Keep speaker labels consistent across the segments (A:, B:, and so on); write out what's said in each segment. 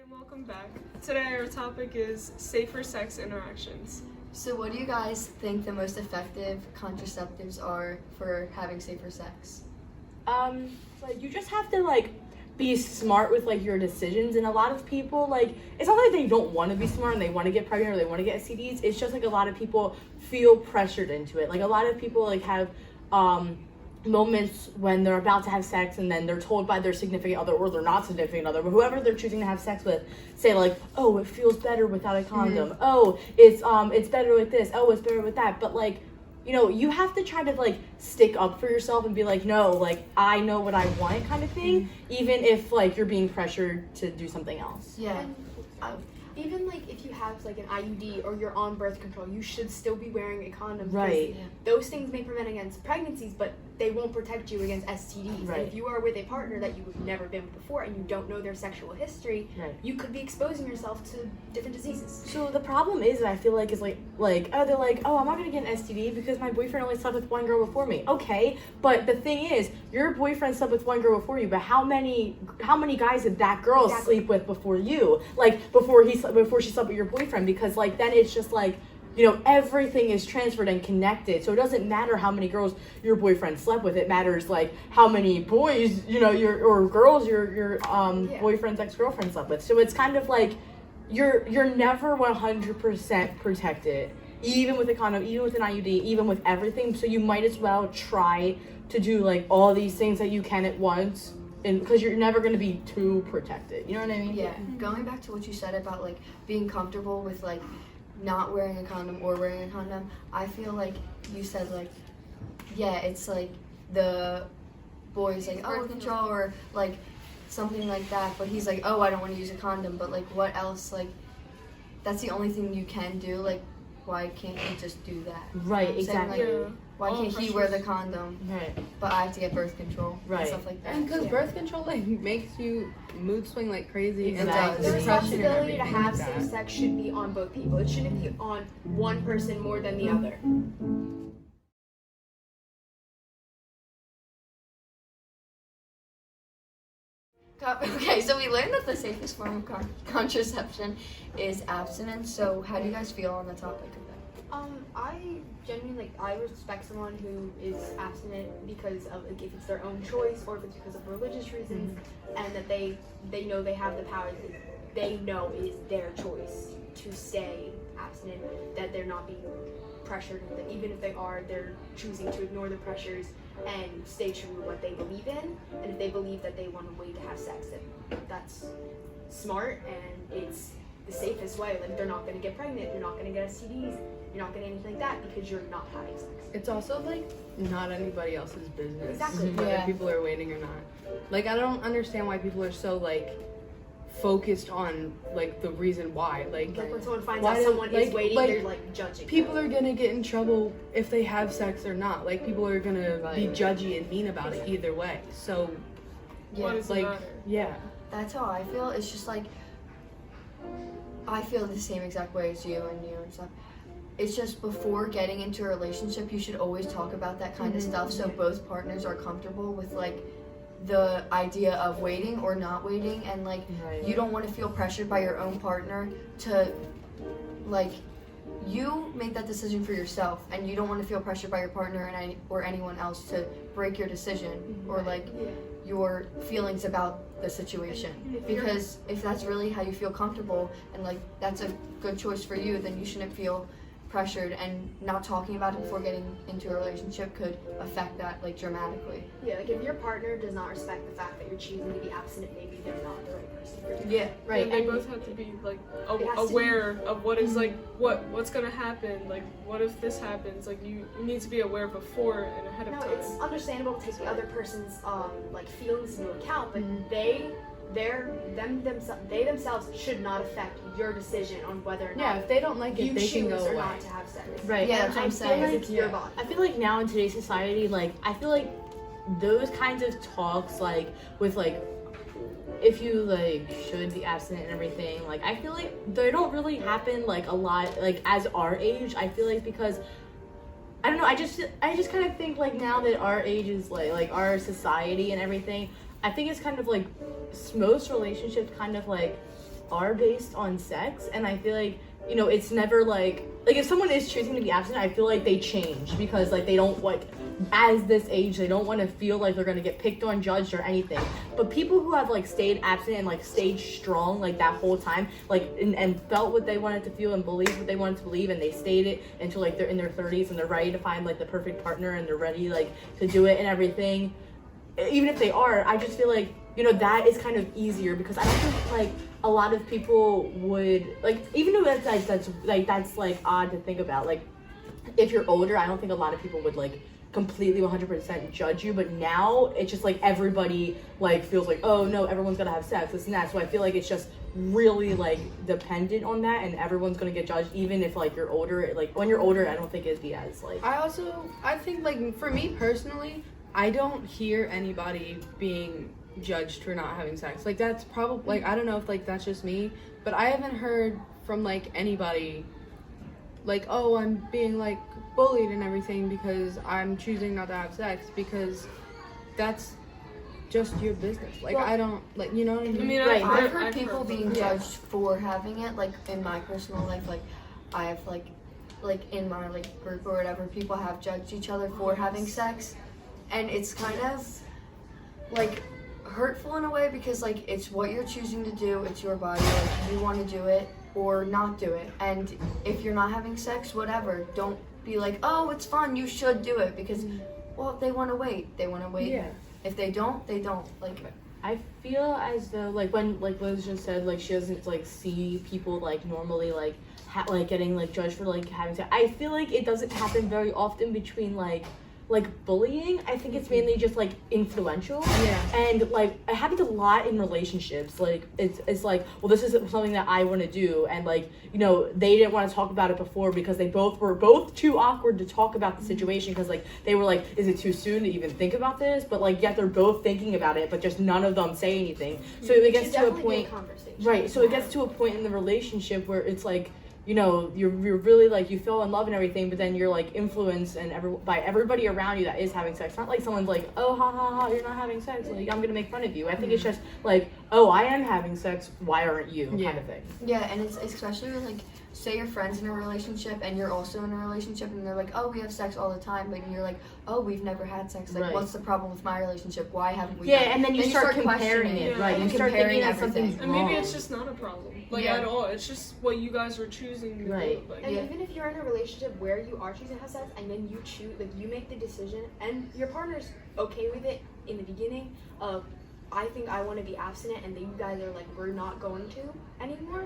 A: and welcome back. Today our topic is safer sex interactions.
B: So what do you guys think the most effective contraceptives are for having safer sex?
C: Like you just have to be smart with your decisions, and a lot of people it's not like they don't want to be smart and they want to get pregnant or they want to get STDs. It's just a lot of people feel pressured into it. A lot of people have moments when they're about to have sex and then they're told by their significant other or their not significant other, but whoever they're choosing to have sex with, say oh, it feels better without a condom. Mm-hmm. Oh, it's better with this. Oh, it's better with that. But you have to try to stick up for yourself and be no, I know what I want kind of thing, even if you're being pressured to do something else.
B: Yeah.
D: Even if you have an IUD or you're on birth control, you should still be wearing a condom.
C: Right.
D: Yeah. Those things may prevent against pregnancies, but they won't protect you against STDs.
C: Right.
D: And if you are with a partner that you've never been with before and you don't know their sexual history,
C: right,
D: you could be exposing yourself to different diseases.
C: So the problem is, I feel is they're oh, I'm not gonna get an STD because my boyfriend only slept with one girl before me. Okay, but the thing is, your boyfriend slept with one girl before you, but how many guys did that girl sleep with before you? Before she slept with your boyfriend? Because then it's just everything is transferred and connected. So it doesn't matter how many girls your boyfriend slept with. It matters how many boys or girls your boyfriend's ex-girlfriend slept with. So it's kind of you're never 100% protected, even with a condom, even with an IUD, even with everything. So you might as well try to do all these things that you can at once, and because you're never going to be too protected. You know what I mean?
B: Yeah. Going back to what you said about being comfortable with not wearing a condom or wearing a condom, I feel you said it's the boys birth control or something like that, but he's oh, I don't want to use a condom, but what else? That's the only thing you can do. Why can't you just do that?
C: Right,
B: you know
C: exactly.
B: Why can't he wear the condom?
C: Right.
B: But I have to get birth control.
C: Right.
B: And stuff like that.
E: And because birth control makes you mood swing like crazy.
C: Exactly.
D: The
E: And depression and
D: responsibility to
E: everything
D: have
E: like that.
D: safe sex should be on both people. It shouldn't be on one person more than the other.
B: Okay, so we learned that the safest form of contraception is abstinence. So how do you guys feel on the topic of that?
D: I genuinely I respect someone who is abstinent because of if it's their own choice or if it's because of religious reasons, and that they know they have the power that they know is their choice to stay abstinent, that they're not being pressured, and that even if they're choosing to ignore the pressures and stay true to what they believe in, and if they believe that they want a way to have sex, then that's smart and it's the safest way. They're not going to get pregnant, you're not going to get STDs, you're not getting anything like that because you're not having sex.
E: It's also not anybody else's business.
D: Exactly.
E: Whether
B: Yeah.
E: people are waiting or not. I don't understand why people are so focused on the reason why.
D: When someone finds
E: why
D: out
E: do-
D: someone is waiting,
E: like,
D: they're judging.
E: people are gonna get in trouble if they have sex or not. People are gonna be judgy and mean about it either way. So
B: Yeah.
A: What does it matter?
E: yeah.
B: That's how I feel. It's just I feel the same exact way as you and stuff. It's just before getting into a relationship, you should always talk about that kind of stuff so both partners are comfortable with the idea of waiting or not waiting, and you don't want to feel pressured by your own partner to you make that decision for yourself, and you don't want to feel pressured by your partner or anyone else to break your decision or your feelings about the situation. Because if that's really how you feel comfortable and that's a good choice for you, then you shouldn't feel pressured, and not talking about it before getting into a relationship could affect that dramatically.
D: Yeah, if your partner does not respect the fact that you're choosing to be abstinent, maybe they're not the right person for you.
B: Yeah,
A: Right.
B: right.
A: They both have to be
D: It has to
A: aware of what is what's gonna happen. What if this happens? You need to be aware before and ahead of
D: No,
A: time.
D: it's understandable to take the other person's feelings into account, but they themselves should not affect your decision on whether or
E: Yeah,
D: not
E: if they don't like
D: you
E: it, they can
D: choose
E: go
D: or
E: away.
D: not to have sex.
C: Right.
B: Yeah, that's what I'm saying.
D: It's your body.
C: I feel now in today's society, I feel those kinds of talks, with if you should be abstinent and everything, I feel they don't really happen a lot as our age. I feel because I don't know, I just kind of think now that our age is our society and everything, I think it's kind of most relationships kind of are based on sex, and I feel like, you know, it's never like if someone is choosing to be abstinent, I feel like they change because like they don't like, as this age, they don't want to feel like they're gonna get picked on, judged, or anything. But people who have like stayed abstinent and like stayed strong like that whole time, like and felt what they wanted to feel and believed what they wanted to believe, and they stayed it until like they're in their 30s and they're ready to find like the perfect partner and they're ready like to do it and everything. Even if they are, I just feel like, you know, that is kind of easier because I don't think like a lot of people would like, even though that's like odd to think about, like if you're older, I don't think a lot of people would like completely 100% judge you, but now it's just like everybody like feels like, oh no, everyone's gonna have sex, this and that. So I feel like it's just really like dependent on that, and everyone's gonna get judged even if like you're older. Like when you're older, I don't think it'd be as like.
E: I think like for me personally, I don't hear anybody being judged for not having sex. Like that's probably like, I don't know if like that's just me, but I haven't heard from like anybody like, oh, I'm being like bullied and everything because I'm choosing not to have sex, because that's just your business. Like,
B: well,
E: I don't like, you know what I mean?
A: I mean,
C: Right.
B: I've heard people being
A: yeah.
B: judged for having it, like in my personal life, like I have like in my like group or whatever, people have judged each other for having sex, and it's kind of like hurtful in a way because like it's what you're choosing to do, it's your body, like you want to do it or not do it, and if you're not having sex, whatever, don't be like, oh, it's fun, you should do it, because well, they want to wait,
C: Yeah.
B: If they don't, they don't. Like,
C: I feel as though like when like Liz just said like she doesn't like see people like normally like like getting like judged for like having sex. I feel like it doesn't happen very often between like bullying. I think it's mainly just like influential.
E: Yeah.
C: And like it happens a lot in relationships. Like it's like, well, this is something that I want to do, and like, you know, they didn't want to talk about it before because they were both too awkward to talk about the situation, because like they were like, is it too soon to even think about this? But like yet they're both thinking about it, but just none of them say anything. So it gets to a point, right? So it gets to a point in the relationship where it's like, you know, you're really like, you fell in love and everything, but then you're like influenced and by everybody around you that is having sex. Not like someone's like, oh, ha ha ha, you're not having sex, like I'm gonna make fun of you. I think it's just like, oh, I am having sex, why aren't you, kind of thing.
B: yeah, and it's especially like, say your friend's in a relationship and you're also in a relationship and they're like, oh, we have sex all the time, but you're like, oh, we've never had sex, like,
C: Right.
B: what's the problem with my relationship, why haven't we
C: Yeah,
B: done it?
C: and then you start comparing
B: questioning
C: it,
A: Yeah.
C: right? You start
B: Comparing
C: thinking that something's
B: everything.
A: And maybe
C: wrong.
A: it's just not a problem, like
B: Yeah.
A: at all. It's just what you guys are choosing to
C: Right.
A: do. Like,
D: And
B: Yeah.
D: even if you're in a relationship where you are choosing to have sex and then you choose, like you make the decision and your partner's okay with it in the beginning of, I think I want to be abstinent, and then you guys are like, we're not going to anymore,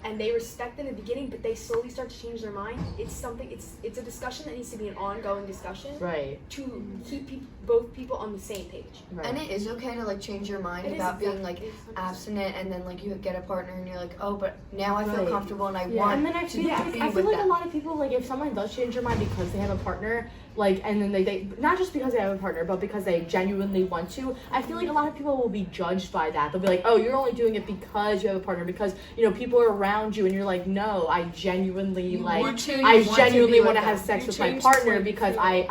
D: and they respect in the beginning, but they slowly start to change their mind. It's a discussion that needs to be an ongoing discussion
C: Right.
D: to keep both people on the same page.
C: Right.
B: And it is okay to like change your mind
D: It is
B: about being
D: exactly-
B: like abstinent, and then like you get a partner and you're like, oh, but now I feel
C: Right.
B: comfortable and I
C: Yeah,
B: want
C: and then I
B: to
C: feel
B: be
C: like,
B: with
C: a
B: them.
C: lot of people, like if someone does change their mind because they have a partner, like, and then they not just because they have a partner, but because they genuinely want to, I feel like a lot of people will be judged by that. They'll be like, oh, you're only doing it because you have a partner, because, you know, people are around you, and you're like, no, I genuinely
B: You
C: like,
B: want to, you
C: I
B: want to
C: genuinely
B: be
C: want to
B: with
C: have
B: them.
C: sex
A: You
C: with my
A: changed
C: partner
A: the
C: because
A: way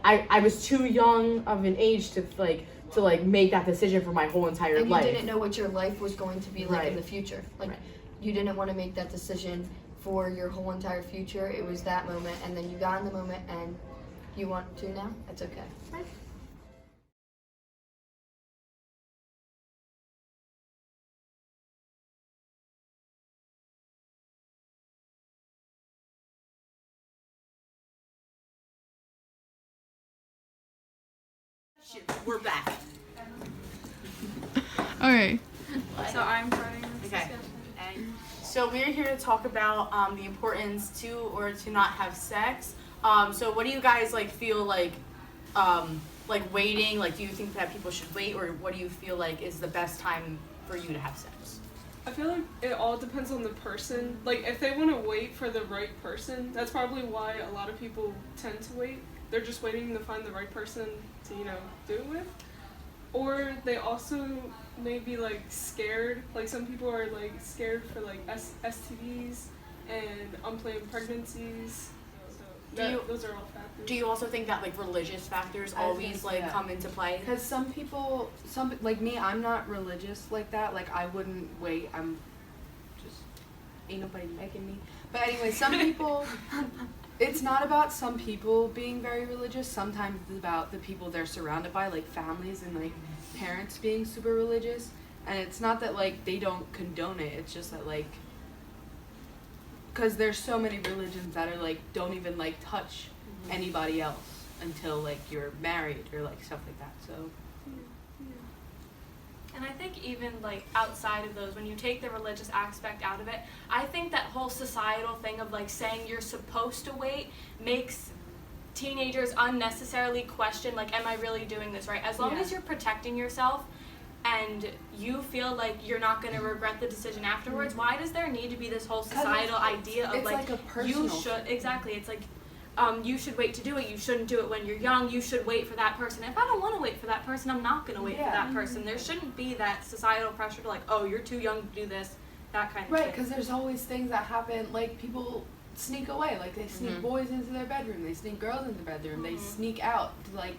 C: I was too young of an age to make that decision for my whole entire
B: And you
C: life.
B: didn't know what your life was going to be like in
C: Right.
B: the future. Like,
C: Right.
B: you didn't want to make that decision for your whole entire future. It was that moment, and then you got in the moment, and you want to now. That's okay.
C: We're back.
E: Okay.
A: so I'm starting this
C: Okay.
A: discussion.
C: And so we're here to talk about the importance to or to not have sex. So what do you guys like feel like waiting? Like, do you think that people should wait, or what do you feel like is the best time for you to have sex?
A: I feel like it all depends on the person. Like, if they want to wait for the right person, that's probably why a lot of people tend to wait. They're just waiting to find the right person to, you know, do it with. Or they also may be, like, scared. Like, some people are, like, scared for, like, STDs and unplanned pregnancies. So those are all factors.
C: Do you also think that like religious factors
E: I was
C: always
E: gonna say
C: like
E: that.
C: come into play?
E: Because some people, like me, I'm not religious like that. Like I wouldn't wait. ain't nobody making me. But anyway, some people, it's not about some people being very religious. Sometimes it's about the people they're surrounded by, like families and like parents being super religious. And it's not that like they don't condone it. It's just that like, because there's so many religions that are like don't even like touch anybody else until like you're married or like stuff like that. So.
F: And I think even like outside of those, when you take the religious aspect out of it, I think that whole societal thing of like saying you're supposed to wait makes teenagers unnecessarily question like, am I really doing this right? As long as you're protecting yourself and you feel like you're not going to regret the decision afterwards, why does there need to be this whole societal idea of
E: it's like a personal
F: you should, exactly, it's like you should wait to do it, you shouldn't do it when you're young, you should wait for that person. If I don't want to wait for that person, I'm not going to wait for that person. There shouldn't be that societal pressure to like, oh, you're too young to do this, that kind of thing.
E: Right, because there's always things that happen, like people sneak away, like they sneak boys into their bedroom, they sneak girls into their bedroom, they sneak out to like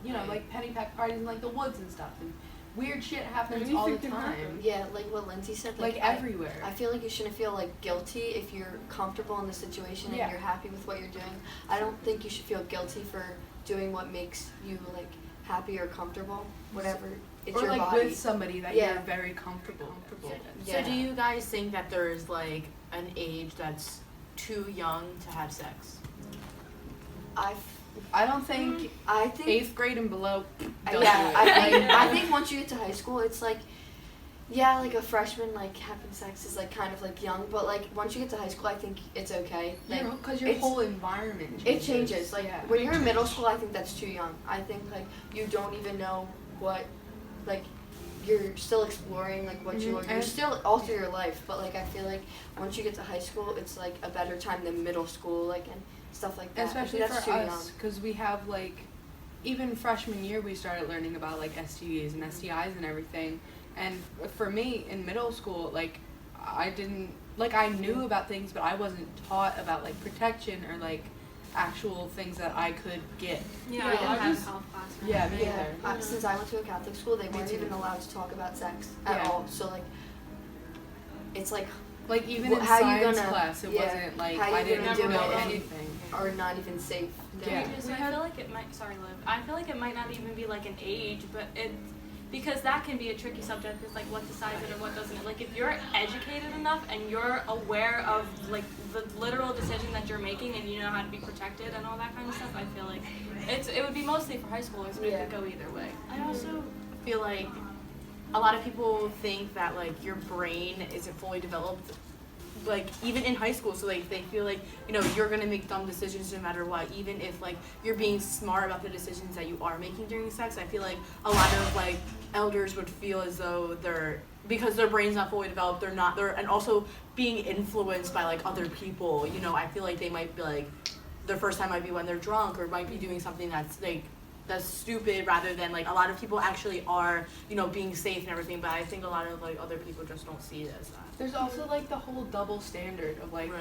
E: you know, like penny pack parties in like the woods and stuff, and weird shit happens all the time.
B: Yeah, like what Lindsay said.
E: Like everywhere.
B: I feel like you shouldn't feel like guilty if you're comfortable in the situation and you're happy with what you're doing. I don't think you should feel guilty for doing what makes you like happy or comfortable, whatever. It's
E: or
B: your
E: like
B: body.
E: with somebody that you're very comfortable with.
C: So do you guys think that there's like an age that's too young to have sex?
E: I don't think
B: I think
E: 8th grade and below. Don't
B: yeah,
E: do it.
B: I think once you get to high school, it's like, yeah, like a freshman like having sex is like kind of like young, but like once you get to high school, I think it's okay. Like
E: because your whole environment changes.
B: It changes. Like when you're in middle school, I think that's too young. I think like you don't even know what, like you're still exploring like what you're still alter your life, but like I feel like once you get to high school, it's like a better time than middle school, like and stuff like that.
E: Especially for us, because we have like, even freshman year we started learning about like STDs and STIs and everything. And for me in middle school, like I didn't, like I knew about things, but I wasn't taught about like protection or like actual things that I could get.
F: Yeah, I didn't have health class.
E: Yeah, me either.
B: Since I went to a Catholic school, they weren't even allowed to talk about sex at all. So like, it's like
E: even in
B: how
E: science
B: you gonna,
E: class, it wasn't like
B: how
E: I
B: you
E: didn't
B: gonna
E: know
B: do it
E: anything.
B: or not even safe.
E: Yeah.
F: I feel like it might. Sorry, Liv. I feel like it might not even be like an age, but it, because that can be a tricky subject. Because like what decides it or what doesn't. Like if you're educated enough and you're aware of like the literal decision that you're making and you know how to be protected and all that kind of stuff, I feel like it would be mostly for high schoolers, but it could go either way.
C: I also feel like a lot of people think that like your brain isn't fully developed, like even in high school, so like they feel like, you know, you're gonna make dumb decisions no matter what, even if like you're being smart about the decisions that you are making during sex. I feel like a lot of like elders would feel as though because their brain's not fully developed, and also being influenced by like other people, you know, I feel like they might be like, their first time might be when they're drunk or might be doing something that's like that's stupid, rather than like a lot of people actually are, you know, being safe and everything. But I think a lot of like other people just don't see it as that.
E: There's also like the whole double standard of like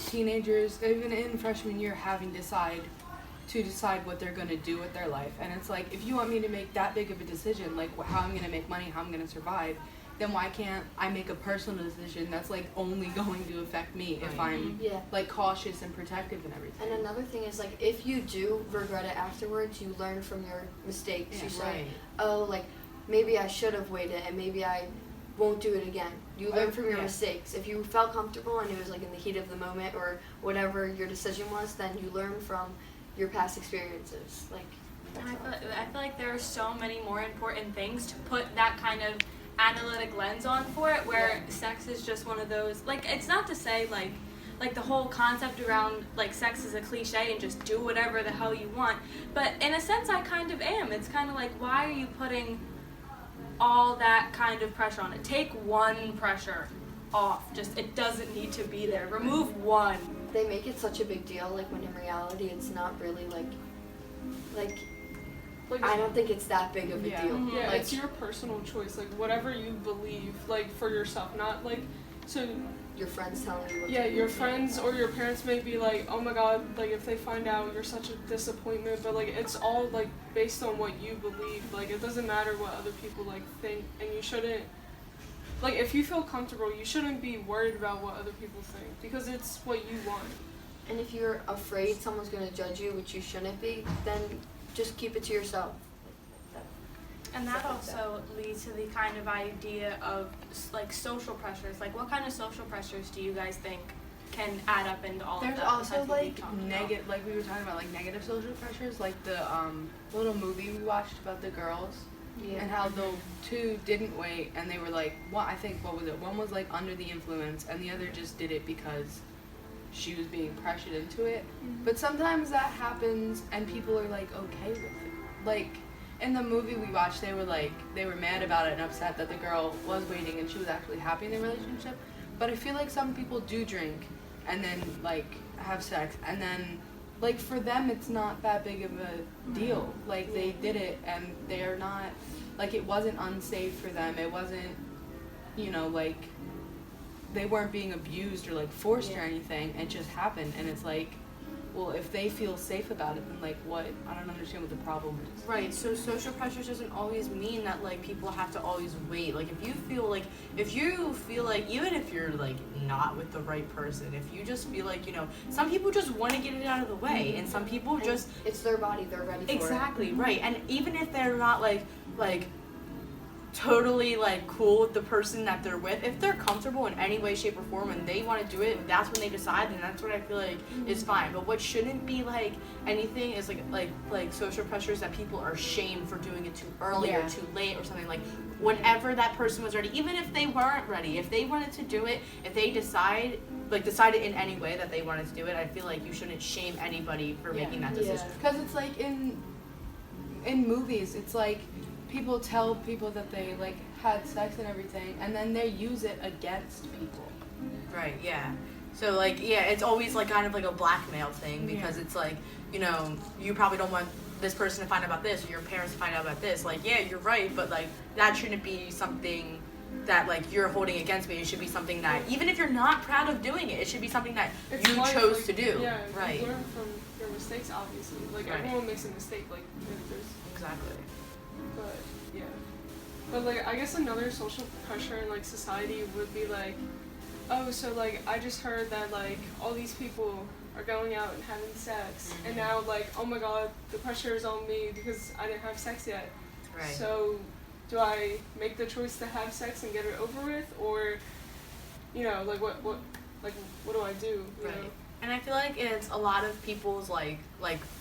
E: teenagers, even in freshman year, having to decide what they're gonna do with their life. And it's like, if you want me to make that big of a decision, like how I'm gonna make money, how I'm gonna survive, then why can't I make a personal decision that's like only going to affect me if I'm like cautious and protective and everything.
B: And another thing is like if you do regret it afterwards, you learn from your mistakes. You say, oh, like maybe I should have waited and maybe I won't do it again. You learn from your mistakes. If you felt comfortable and it was like in the heat of the moment or whatever your decision was, then you learn from your past experiences. Like
F: I feel like there are so many more important things to put that kind of analytic lens on for it, where sex is just one of those, like, it's not to say like the whole concept around like sex is a cliche and just do whatever the hell you want, but in a sense I kind of am. It's kind of like, why are you putting all that kind of pressure on it? Take one pressure off. Just, it doesn't need to be there. Remove one.
B: They make it such a big deal, like when in reality it's not really like I don't think it's that big of a deal.
A: Yeah,
B: like,
A: it's your personal choice, like whatever you believe, like for yourself, not like so.
B: Your friends telling you what
A: Yeah,
B: to do.
A: your friends or your parents may be like, oh my god, like if they find out you're such a disappointment, but like it's all like based on what you believe. Like it doesn't matter what other people like think, and you shouldn't like, if you feel comfortable, you shouldn't be worried about what other people think, because it's what you want.
B: And if you're afraid someone's gonna judge you, which you shouldn't be, then just keep it to yourself.
F: And that also leads to the kind of idea of like social pressures. Like, what kind of social pressures do you guys think can add up into all
E: There's
F: of that?
E: also
F: besides what we
E: like
F: talked about?
E: negative, like we were talking about, like negative social pressures, like the little movie we watched about the girls and how the two didn't wait, and they were like, what was it? One was like under the influence, and the other just did it because she was being pressured into it. But sometimes that happens, and people are like okay with it. Like in the movie we watched, they were mad about it and upset that the girl was waiting and she was actually happy in the relationship. But I feel like some people do drink and then like have sex, and then like for them it's not that big of a deal. Like they did it and they're not, like it wasn't unsafe for them. It wasn't, like they weren't being abused or like forced or anything. It just happened, and it's like, well, if they feel safe about it, then like what? I don't understand what the problem is.
C: Right, so social pressures doesn't always mean that like people have to always wait. Like if you feel like even if you're like not with the right person, if you just feel like, some people just want to get it out of the way, and some people
B: And
C: just
B: it's their body, they're ready for it.
C: exactly right. And even if they're not like totally like cool with the person that they're with, if they're comfortable in any way, shape, or form and they want to do it, that's when they decide, and that's what I feel like is fine. But what shouldn't be like anything is like social pressures that people are shamed for doing it too early or too late or something. Like whenever that person was ready, even if they weren't ready, if they wanted to do it, if they decided in any way that they wanted to do it, I feel like you shouldn't shame anybody for making that decision.
E: Because it's like in movies, it's like people tell people that they like had sex and everything, and then they use it against people.
C: Right, yeah. So like, it's always like kind of like a blackmail thing, because it's like, you probably don't want this person to find out about this, or your parents to find out about this. Like, yeah, you're right, but like that shouldn't be something that like you're holding against me. It should be something that, even if you're not proud of doing it, it should be something that
A: It's
C: you
A: life,
C: chose
A: like,
C: to do.
A: Yeah,
C: Right.
A: You learn from your mistakes, obviously. Like,
C: Right.
A: everyone makes a mistake, like, there's,
C: Exactly.
A: but, yeah. But, like, I guess another social pressure in, like, society would be, like, oh, so, like, I just heard that, like, all these people are going out and having sex, and now, like, oh my god, the pressure is on me because I didn't have sex yet.
C: Right.
A: So, do I make the choice to have sex and get it over with, or, like, what do I do, you
C: Right.
A: know?
C: And I feel like it's a lot of people's like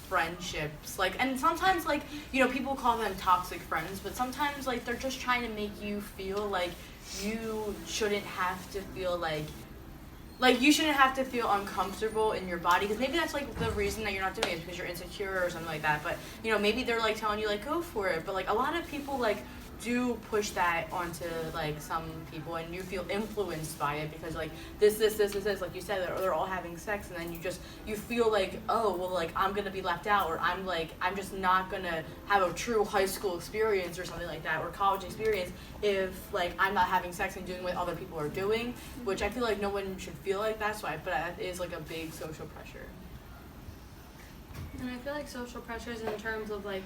C: friendships, like, and sometimes like, people call them toxic friends, but sometimes like they're just trying to make you feel like you shouldn't have to feel like you shouldn't have to feel uncomfortable in your body, because maybe that's like the reason that you're not doing it is because you're insecure or something like that. But maybe they're like telling you like go for it, but like a lot of people like do push that onto like some people, and you feel influenced by it because like this like you said, they're all having sex, and then you feel like, oh well, like I'm gonna be left out, or I'm just not gonna have a true high school experience or something like that, or college experience if like I'm not having sex and doing what other people are doing, which I feel like no one should feel like that. So but that is like a big social pressure.
F: And I feel like social pressures in terms of like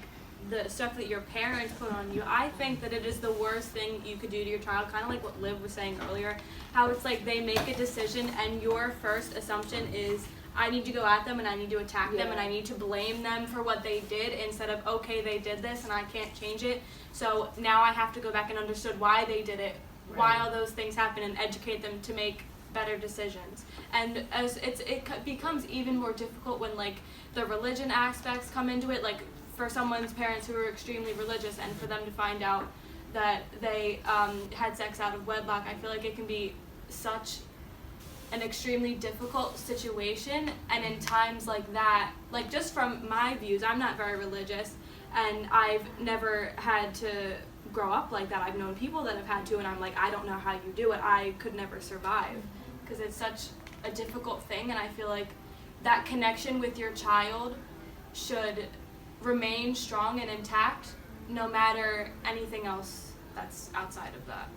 F: the stuff that your parents put on you, I think that it is the worst thing you could do to your child, kind of like what Liv was saying earlier, how it's like they make a decision and your first assumption is, I need to go at them and I need to attack them and I need to blame them for what they did, instead of, okay, they did this and I can't change it, so now I have to go back and understand why they did it, why all those things happen, and educate them to make better decisions. And as it becomes even more difficult when like the religion aspects come into it, like for someone's parents who are extremely religious, and for them to find out that they had sex out of wedlock, I feel like it can be such an extremely difficult situation. And in times like that, like just from my views, I'm not very religious, and I've never had to grow up like that. I've known people that have had to, and I'm like, I don't know how you do it. I could never survive, because it's such a difficult thing. And I feel like that connection with your child should remain strong and intact no matter anything else that's outside of that.